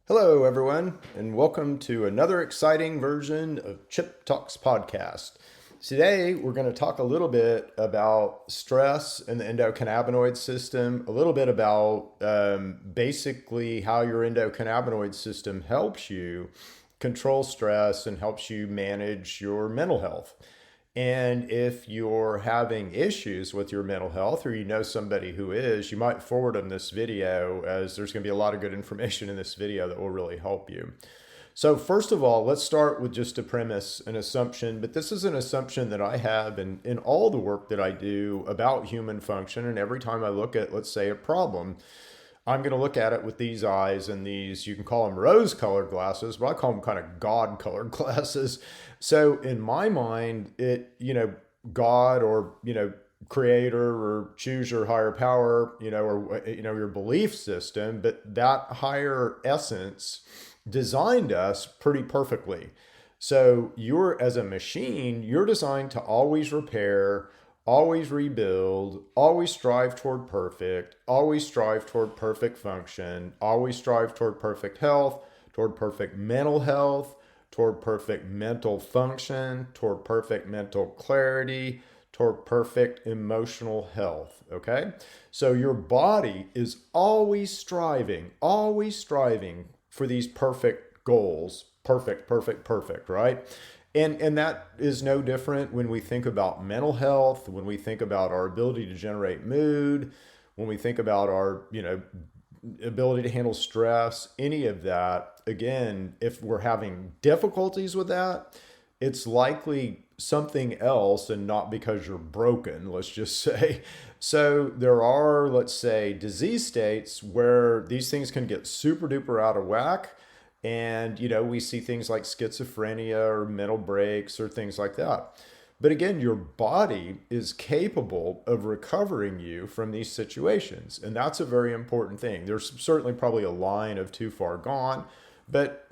Hello, everyone, and welcome to another exciting version of Chip Talks Podcast. Today, we're going to talk a little bit about stress and the endocannabinoid system, a little bit about basically how your endocannabinoid system helps you control stress and helps you manage your mental health. And if you're having issues with your mental health or you know somebody who is, you might forward them this video, as there's going to be a lot of good information in this video that will really help you. So first of all, let's start with just a premise, an assumption, but this is an assumption that I have in all the work that I do about human function. And every time I look at, let's say, a problem, I'm going to look at it with these eyes and these, you can call them rose-colored glasses, but I call them kind of God-colored glasses. So in my mind, God or, creator or choose your higher power, or, your belief system, but that higher essence designed us pretty perfectly. So you're, as a machine, you're designed to always repair, always rebuild, always strive toward perfect, always strive toward perfect function, always strive toward perfect health, toward perfect mental health, toward perfect mental function, toward perfect mental clarity, toward perfect emotional health. Okay? So your body is always striving for these perfect goals. Perfect, right? And that is no different when we think about mental health, when we think about our ability to generate mood, when we think about our, ability to handle stress, any of that. Again, if we're having difficulties with that, it's likely something else and not because you're broken, let's just say. So there are, let's say, disease states where these things can get super duper out of whack. And, we see things like schizophrenia or mental breaks or things like that. But again, your body is capable of recovering you from these situations. And that's a very important thing. There's certainly probably a line of too far gone, but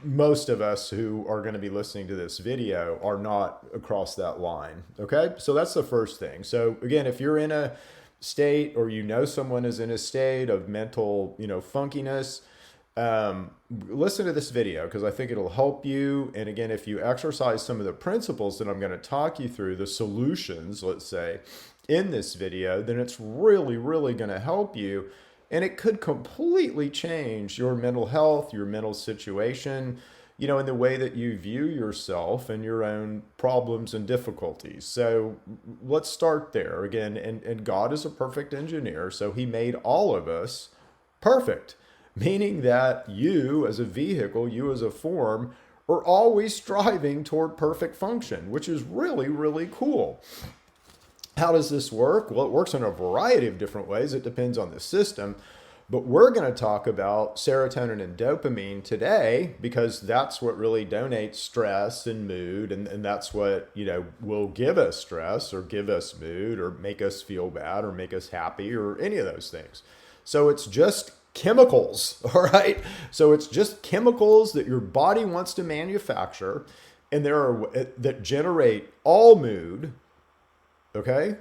most of us who are going to be listening to this video are not across that line. Okay. So that's the first thing. So again, if you're in a state or someone is in a state of mental, funkiness, listen to this video because I think it'll help you. And again, if you exercise some of the principles that I'm going to talk you through, the solutions, let's say, in this video, then it's really, really going to help you. And it could completely change your mental health, your mental situation, in the way that you view yourself and your own problems and difficulties. So let's start there again. And God is a perfect engineer, so he made all of us perfect. Meaning that you as a vehicle, you as a form, are always striving toward perfect function, which is really, really cool. How does this work? Well, it works in a variety of different ways. It depends on the system. But we're going to talk about serotonin and dopamine today because that's what really donates stress and mood. And that's what, will give us stress or give us mood or make us feel bad or make us happy or any of those things. So it's just chemicals, all right? So it's just chemicals that your body wants to manufacture and that generate all mood, okay?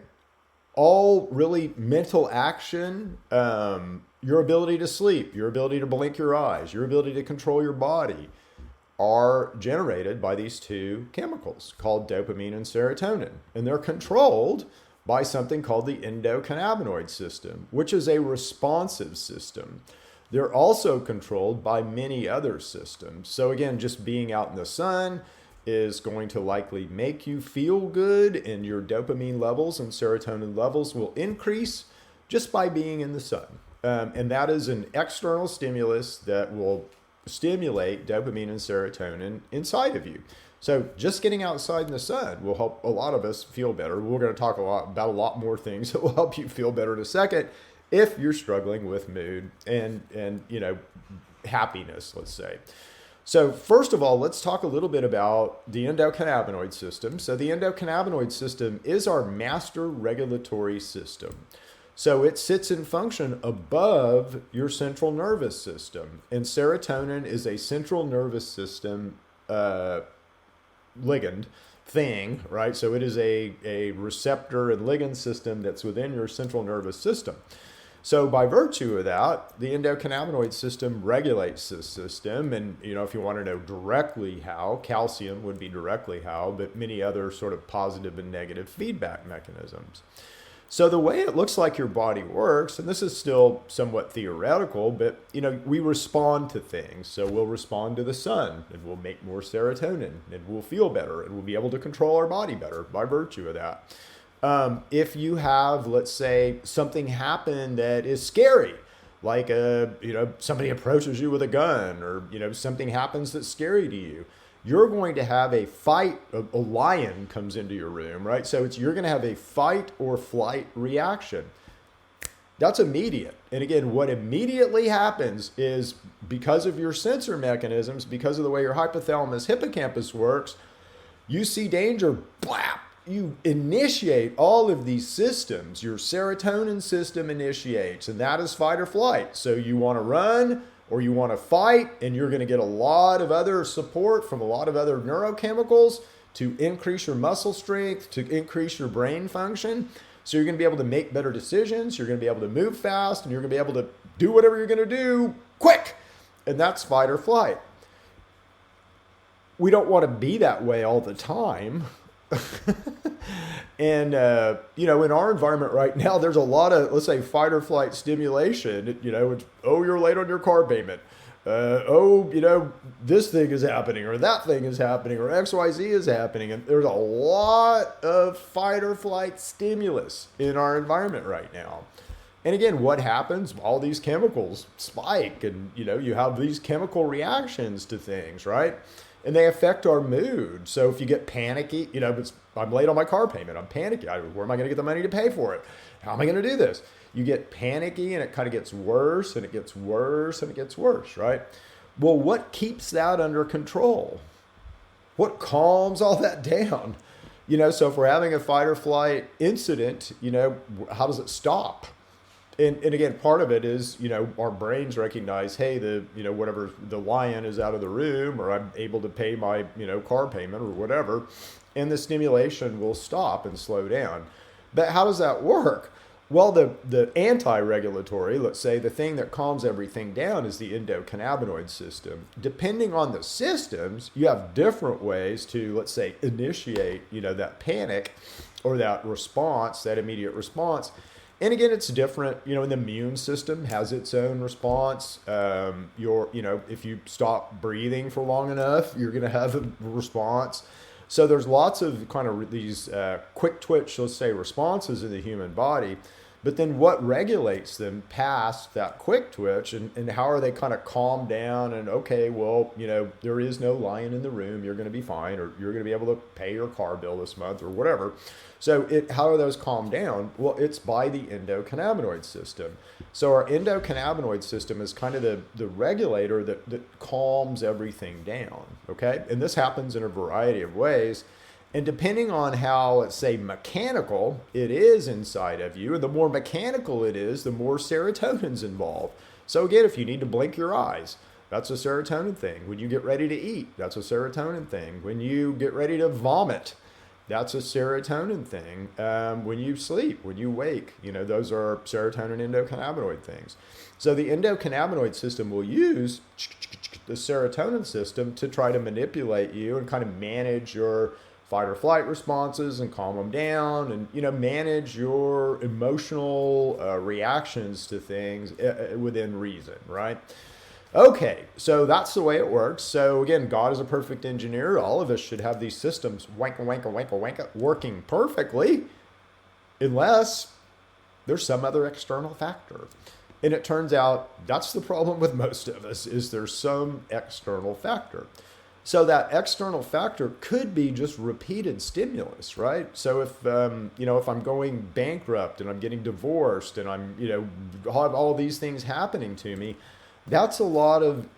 All really mental action, your ability to sleep, your ability to blink your eyes, your ability to control your body are generated by these two chemicals called dopamine and serotonin. And they're controlled by something called the endocannabinoid system, which is a responsive system. They're also controlled by many other systems. So again, just being out in the sun is going to likely make you feel good, and your dopamine levels and serotonin levels will increase just by being in the sun. And that is an external stimulus that will stimulate dopamine and serotonin inside of you. So just getting outside in the sun will help a lot of us feel better. We're going to talk about a lot more things that will help you feel better in a second if you're struggling with mood and happiness, let's say. So first of all, let's talk a little bit about the endocannabinoid system. So the endocannabinoid system is our master regulatory system. So it sits in function above your central nervous system. And serotonin is a central nervous system ligand thing, right? So it is a receptor and ligand system that's within your central nervous system. So by virtue of that, the endocannabinoid system regulates this system. And, if you want to know directly how, calcium would be directly how, but many other sort of positive and negative feedback mechanisms. So the way it looks like your body works, and this is still somewhat theoretical, but we respond to things. So we'll respond to the sun, and we'll make more serotonin, and we'll feel better, and we'll be able to control our body better by virtue of that. If you have, let's say, something happen that is scary, like somebody approaches you with a gun, or something happens that's scary to you, you're going to have a fight. A lion comes into your room, right? So you're going to have a fight or flight reaction. That's immediate. And again, what immediately happens is, because of your sensor mechanisms, because of the way your hypothalamus hippocampus works, you see danger, blap. You initiate all of these systems. Your serotonin system initiates, and that is fight or flight. So you want to run or you want to fight, and you're going to get a lot of other support from a lot of other neurochemicals to increase your muscle strength, to increase your brain function. So you're going to be able to make better decisions. You're going to be able to move fast, and you're going to be able to do whatever you're going to do quick. And that's fight or flight. We don't want to be that way all the time. And, in our environment right now, there's a lot of, let's say, fight or flight stimulation. It's, you're late on your car payment. This thing is happening, or that thing is happening, or XYZ is happening. And there's a lot of fight or flight stimulus in our environment right now. And again, what happens? All these chemicals spike, and, you have these chemical reactions to things, right? And they affect our mood. So if you get panicky, I'm late on my car payment. I'm panicky. Where am I going to get the money to pay for it? How am I going to do this? You get panicky, and it kind of gets worse, and it gets worse, and it gets worse, right? Well, what keeps that under control? What calms all that down? So if we're having a fight or flight incident, how does it stop? And again, part of it is, our brains recognize, hey, whatever, the lion is out of the room, or I'm able to pay my, car payment or whatever, and the stimulation will stop and slow down. But how does that work? Well, the anti-regulatory, let's say, the thing that calms everything down is the endocannabinoid system. Depending on the systems, you have different ways to, let's say, initiate, that panic or that response, that immediate response. And again, it's different. The immune system has its own response. If you stop breathing for long enough, you're going to have a response. So there's lots of kind of these quick twitch, let's say, responses in the human body. But then what regulates them past that quick twitch, and how are they kind of calmed down? And okay, well, there is no lion in the room. You're going to be fine, or you're going to be able to pay your car bill this month, or whatever. So how are those calmed down? Well, it's by the endocannabinoid system. So our endocannabinoid system is kind of the regulator that calms everything down, okay? And this happens in a variety of ways. And depending on how, let's say, mechanical it is inside of you, and the more mechanical it is, the more serotonin's involved. So again, if you need to blink your eyes, that's a serotonin thing. When you get ready to eat, that's a serotonin thing. When you get ready to vomit, that's a serotonin thing. When you sleep, when you wake, those are serotonin endocannabinoid things. So the endocannabinoid system will use the serotonin system to try to manipulate you and kind of manage your fight or flight responses and calm them down, and manage your emotional reactions to things within reason, right? Okay, so that's the way it works. So again, God is a perfect engineer. All of us should have these systems working perfectly, unless there's some other external factor. And it turns out that's the problem with most of us, is there's some external factor. So that external factor could be just repeated stimulus, right? So if I'm going bankrupt and I'm getting divorced and I'm have all these things happening to me, that's a lot of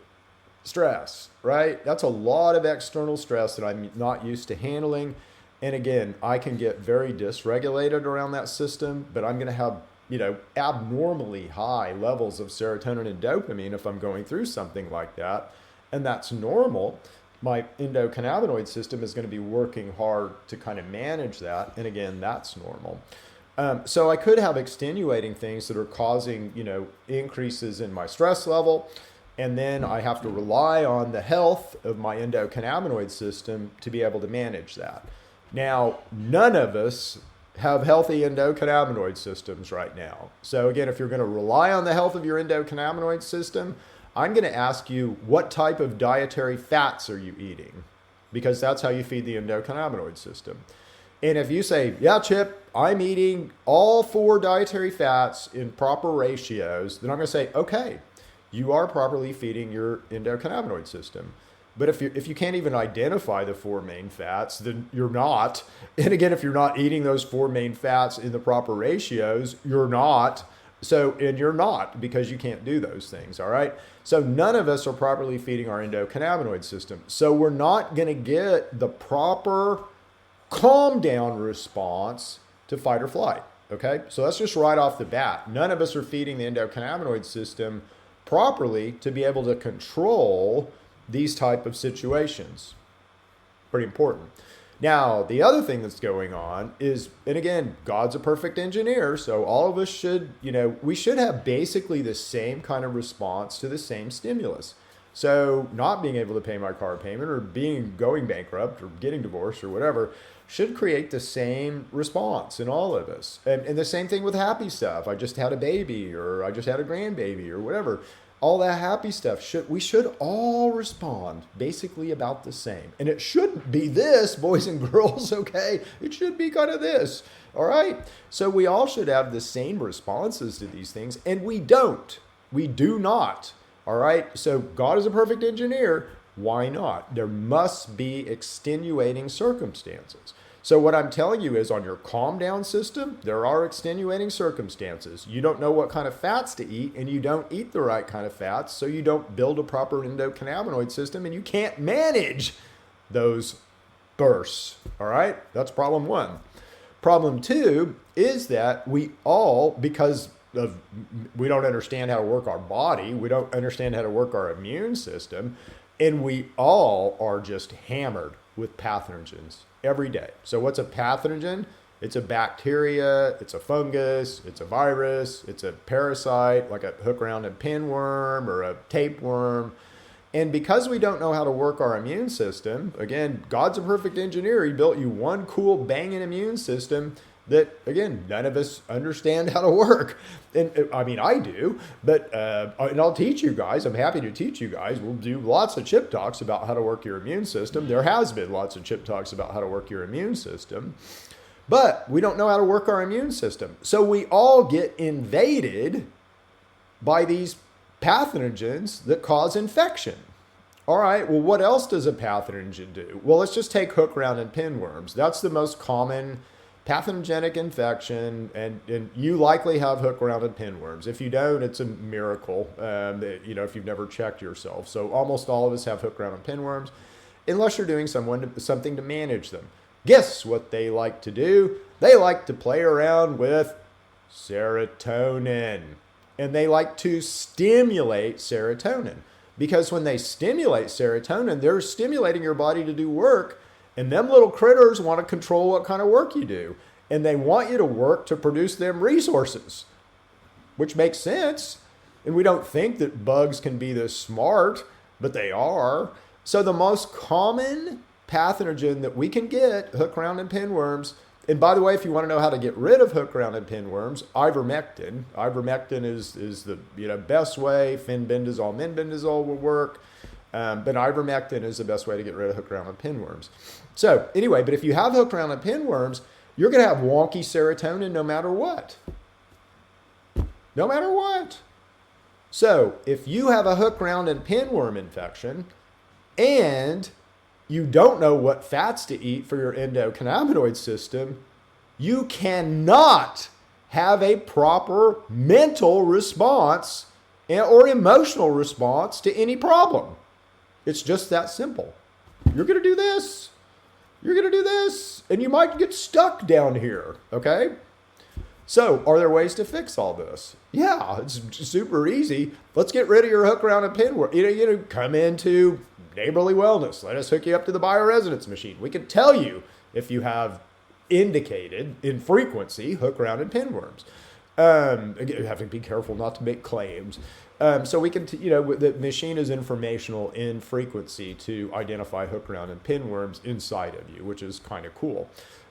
stress, right? That's a lot of external stress that I'm not used to handling. And again, I can get very dysregulated around that system, but I'm going to have abnormally high levels of serotonin and dopamine if I'm going through something like that, and that's normal. My endocannabinoid system is going to be working hard to kind of manage that. And again, that's normal. So I could have extenuating things that are causing, increases in my stress level. And then I have to rely on the health of my endocannabinoid system to be able to manage that. Now, none of us have healthy endocannabinoid systems right now. So again, if you're going to rely on the health of your endocannabinoid system, I'm going to ask you, what type of dietary fats are you eating? Because that's how you feed the endocannabinoid system. And if you say, yeah, Chip, I'm eating all 4 dietary fats in proper ratios, then I'm going to say, okay, you are properly feeding your endocannabinoid system. But if you can't even identify the 4 main fats, then you're not. And again, if you're not eating those 4 main fats in the proper ratios, you're not. And you're not, because you can't do those things, all right? So none of us are properly feeding our endocannabinoid system. So we're not going to get the proper calm down response to fight or flight, okay? So that's just right off the bat. None of us are feeding the endocannabinoid system properly to be able to control these type of situations. Pretty important. Now, the other thing that's going on is, and again, God's a perfect engineer, so all of us should, we should have basically the same kind of response to the same stimulus. So not being able to pay my car payment or going bankrupt or getting divorced or whatever should create the same response in all of us. And the same thing with happy stuff. I just had a baby, or I just had a grandbaby, or whatever. All that happy stuff, we should all respond basically about the same. And it shouldn't be this, boys and girls, okay? It should be kind of this, all right? So we all should have the same responses to these things, and we don't. We do not, all right? So God is a perfect engineer. Why not? There must be extenuating circumstances. So what I'm telling you is, on your calm down system, there are extenuating circumstances. You don't know what kind of fats to eat, and you don't eat the right kind of fats, so you don't build a proper endocannabinoid system, and you can't manage those bursts, all right? That's problem 1. Problem 2 is that we all, because we don't understand how to work our body, we don't understand how to work our immune system, and we all are just hammered with pathogens every day. So what's a pathogen? It's a bacteria, it's a fungus, it's a virus, it's a parasite like a hook, round, and pinworm or a tapeworm. And because we don't know how to work our immune system, again, God's a perfect engineer. He built you one cool banging immune system that, again, none of us understand how to work. And I mean, I do, but and I'll teach you guys. I'm happy to teach you guys. We'll do lots of chip talks about how to work your immune system. There has been lots of chip talks about how to work your immune system, but we don't know how to work our immune system. So we all get invaded by these pathogens that cause infection. All right, well, what else does a pathogen do? Well, let's just take hook, round, and pinworms. That's the most common pathogenic infection, and you likely have hook, round, and pinworms. If you don't, it's a miracle, if you've never checked yourself. So almost all of us have hook, round, and pinworms, unless you're doing something to manage them. Guess what they like to do? They like to play around with serotonin, and they like to stimulate serotonin. Because when they stimulate serotonin, they're stimulating your body to do work. And them little critters want to control what kind of work you do. And they want you to work to produce them resources, which makes sense. And we don't think that bugs can be this smart, but they are. So the most common pathogen that we can get, hook, round, and pinworms. And by the way, if you want to know how to get rid of hook, round, and pinworms, ivermectin. Ivermectin is the best way. Fenbendazole, menbendazole will work. But ivermectin is the best way to get rid of hook, round, and pinworms. So anyway, but if you have hook, round, and pinworms, you're going to have wonky serotonin no matter what. No matter what. So if you have a hook, round, and pinworm infection, and you don't know what fats to eat for your endocannabinoid system, you cannot have a proper mental response or emotional response to any problem. It's just that simple. You're going to do this. You're going to do this. And you might get stuck down here. Okay? So, are there ways to fix all this? Yeah, it's super easy. Let's get rid of your hook, round, and pinworm. Come into Neighborly Wellness. Let us hook you up to the bioresonance machine. We can tell you if you have indicated in frequency hook, round, and pinworms. Again, you have to be careful not to make claims. So we can, the machine is informational in frequency to identify hook, round, and pinworms inside of you, which is kind of cool.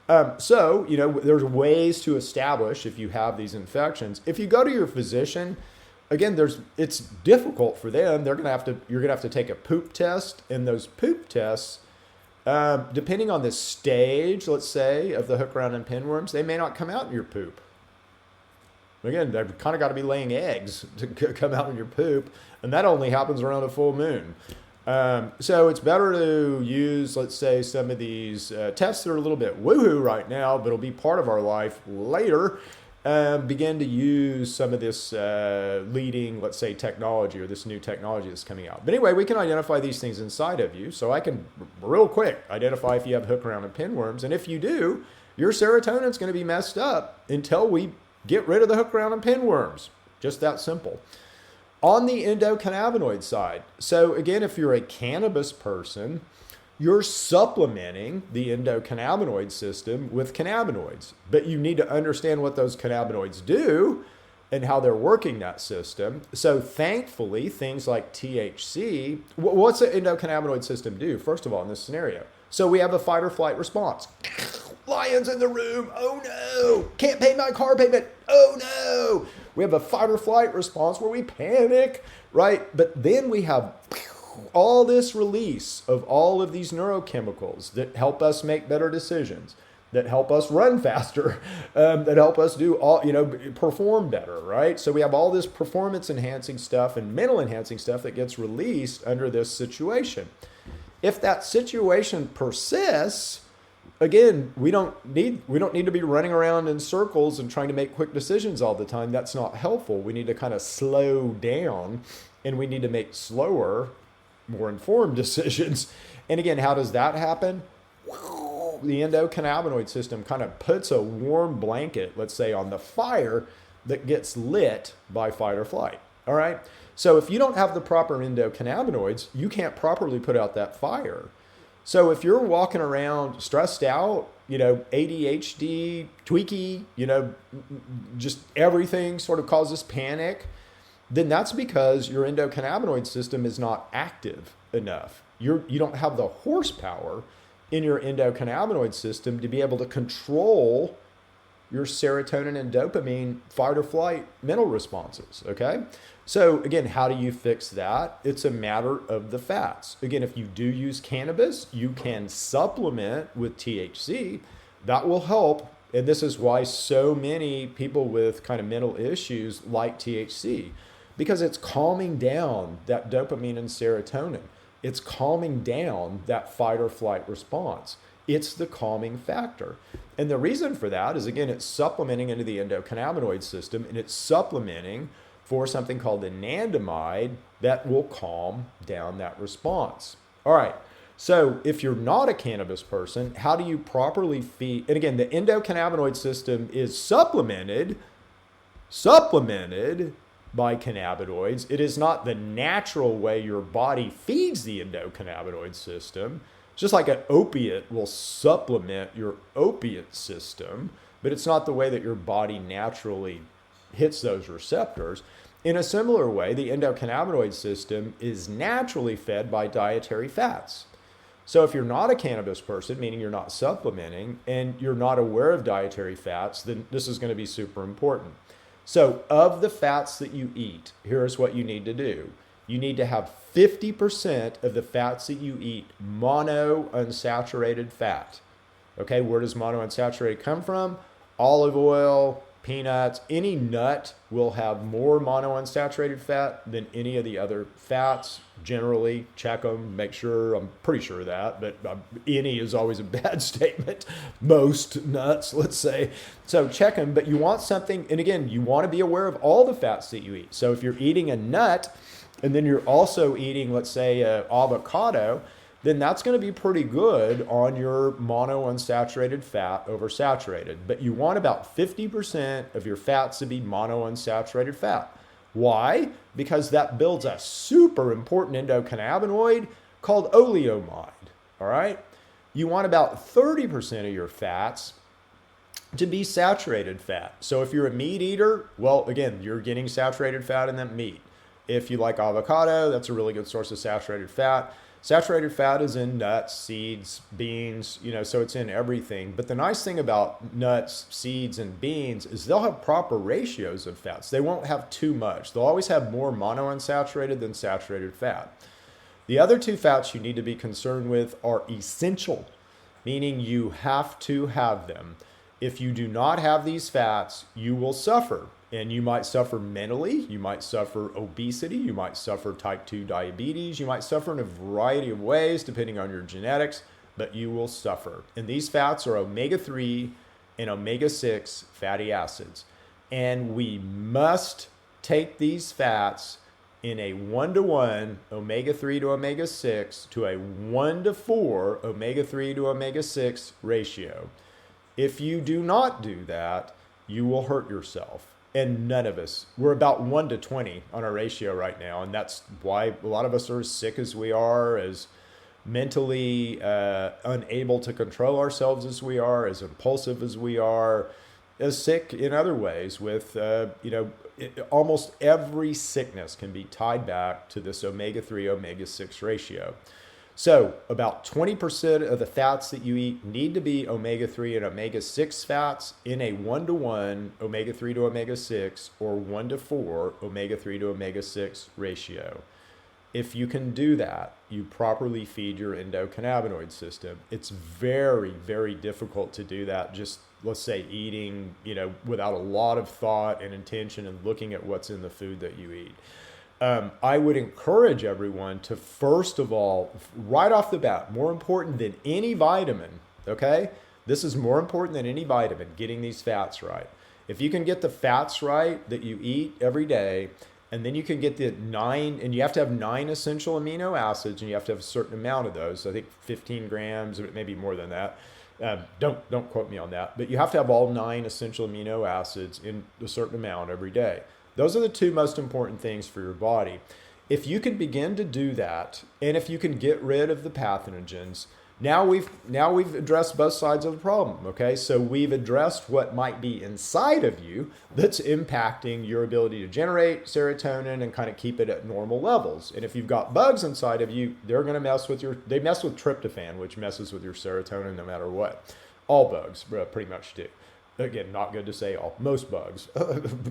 There's ways to establish if you have these infections. If you go to your physician, again, it's difficult for them. You're gonna have to take a poop test, and those poop tests, depending on the stage, let's say, of the hook, round, and pinworms, they may not come out in your poop. Again, they've kind of got to be laying eggs to come out in your poop, and that only happens around a full moon. So it's better to use, let's say, some of these tests that are a little bit woohoo right now, but it'll be part of our life later. Begin to use some of this leading, let's say, technology, or this new technology that's coming out. But anyway, we can identify these things inside of you. So I can, real quick, identify if you have hook, round, and pinworms. And if you do, your serotonin's going to be messed up until we get rid of the hook, round, and pinworms. Just that simple. On the endocannabinoid side, so again, if you're a cannabis person, you're supplementing the endocannabinoid system with cannabinoids. But you need to understand what those cannabinoids do and how they're working that system. So thankfully, things like THC, what's the endocannabinoid system do, first of all, in this scenario? So we have a fight or flight response. Lions in the room. Oh no. Can't pay my car payment. Oh no. We have a fight or flight response where we panic, right? But then we have all this release of all of these neurochemicals that help us make better decisions, that help us run faster, that help us do perform better, right? So we have all this performance enhancing stuff and mental enhancing stuff that gets released under this situation. If that situation persists, again, we don't need to be running around in circles and trying to make quick decisions all the time. That's not helpful. We need to kind of slow down, and we need to make slower, more informed decisions. And again, how does that happen? The endocannabinoid system kind of puts a warm blanket, let's say, on the fire that gets lit by fight or flight. All right. So if you don't have the proper endocannabinoids, you can't properly put out that fire. So if you're walking around stressed out, ADHD, tweaky, just everything sort of causes panic, then that's because your endocannabinoid system is not active enough. You don't have the horsepower in your endocannabinoid system to be able to control your serotonin and dopamine fight or flight mental responses, okay? So again, how do you fix that? It's a matter of the fats. Again, if you do use cannabis, you can supplement with THC. That will help. And this is why so many people with kind of mental issues like THC, because it's calming down that dopamine and serotonin. It's calming down that fight or flight response. It's the calming factor. And the reason for that is, again, it's supplementing into the endocannabinoid system, and it's supplementing for something called anandamide that will calm down that response. All right. So if you're not a cannabis person, how do you properly feed? And again, the endocannabinoid system is supplemented by cannabinoids. It is not the natural way your body feeds the endocannabinoid system. Just like an opiate will supplement your opiate system, but it's not the way that your body naturally hits those receptors. In a similar way, the endocannabinoid system is naturally fed by dietary fats. So if you're not a cannabis person, meaning you're not supplementing, and you're not aware of dietary fats, then this is going to be super important. So of the fats that you eat, here's what you need to do. You need to have 50% of the fats that you eat monounsaturated fat. Okay, where does monounsaturated come from? Olive oil, peanuts, any nut will have more monounsaturated fat than any of the other fats. Generally, check them, make sure. I'm pretty sure of that, but any is always a bad statement. Most nuts, let's say. So check them, but you want something, and again, you want to be aware of all the fats that you eat. So if you're eating a nut, and then you're also eating, let's say, avocado, then that's going to be pretty good on your monounsaturated fat over saturated. But you want about 50% of your fats to be monounsaturated fat. Why? Because that builds a super important endocannabinoid called oleomide. All right? You want about 30% of your fats to be saturated fat. So if you're a meat eater, well, again, you're getting saturated fat in that meat. If you like avocado, that's a really good source of saturated fat. Saturated fat is in nuts, seeds, beans, so it's in everything. But the nice thing about nuts, seeds, and beans is they'll have proper ratios of fats. They won't have too much. They'll always have more monounsaturated than saturated fat. The other two fats you need to be concerned with are essential, meaning you have to have them. If you do not have these fats, you will suffer. And you might suffer mentally, you might suffer obesity, you might suffer type 2 diabetes, you might suffer in a variety of ways depending on your genetics, but you will suffer. And these fats are omega-3 and omega-6 fatty acids. And we must take these fats in a 1-to-1 omega-3 to omega-6 to a 1-to-4 omega-3 to omega-6 ratio. If you do not do that, you will hurt yourself. And none of us, we're about 1-to-20 on our ratio right now. And that's why a lot of us are as sick as we are, as mentally unable to control ourselves as we are, as impulsive as we are, as sick in other ways with, almost every sickness can be tied back to this omega-3, omega-6 ratio. So about 20% of the fats that you eat need to be omega-3 and omega-6 fats in a 1-to-1 omega-3 to omega-6 or 1-to-4 omega-3 to omega-6 ratio. If you can do that, you properly feed your endocannabinoid system. It's very, very difficult to do that just, let's say, eating, without a lot of thought and intention and looking at what's in the food that you eat. I would encourage everyone to, first of all, right off the bat, more important than any vitamin, okay? This is more important than any vitamin, getting these fats right. If you can get the fats right that you eat every day, and then you can get the 9, and you have to have 9 essential amino acids, and you have to have a certain amount of those. I think 15 grams, or maybe more than that. Don't quote me on that, but you have to have all 9 essential amino acids in a certain amount every day. Those are the two most important things for your body. If you can begin to do that, and if you can get rid of the pathogens, now we've addressed both sides of the problem, okay? So we've addressed what might be inside of you that's impacting your ability to generate serotonin and kind of keep it at normal levels. And if you've got bugs inside of you, they're going to mess with they mess with tryptophan, which messes with your serotonin no matter what. All bugs pretty much do. Again, not good to say all. Most bugs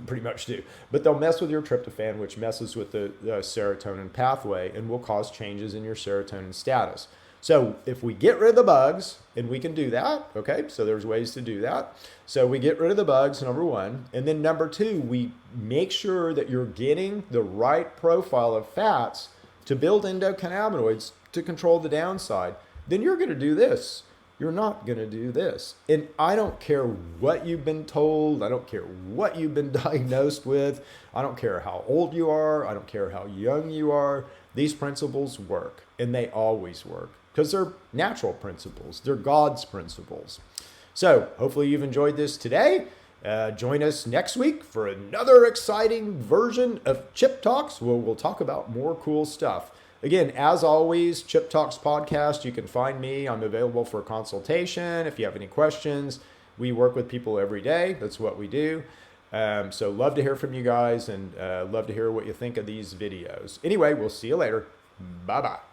pretty much do. But they'll mess with your tryptophan, which messes with the serotonin pathway and will cause changes in your serotonin status. So if we get rid of the bugs, and we can do that, okay? So there's ways to do that. So we get rid of the bugs, number one. And then number two, we make sure that you're getting the right profile of fats to build endocannabinoids to control the downside. Then you're going to do this. You're not going to do this. And I don't care what you've been told. I don't care what you've been diagnosed with. I don't care how old you are. I don't care how young you are. These principles work, and they always work because they're natural principles. They're God's principles. So hopefully you've enjoyed this today. Join us next week for another exciting version of Chip Talks, where we'll talk about more cool stuff. Again, as always, Chip Talks Podcast, you can find me. I'm available for a consultation. If you have any questions, we work with people every day. That's what we do. So love to hear from you guys, and love to hear what you think of these videos. Anyway, we'll see you later. Bye-bye.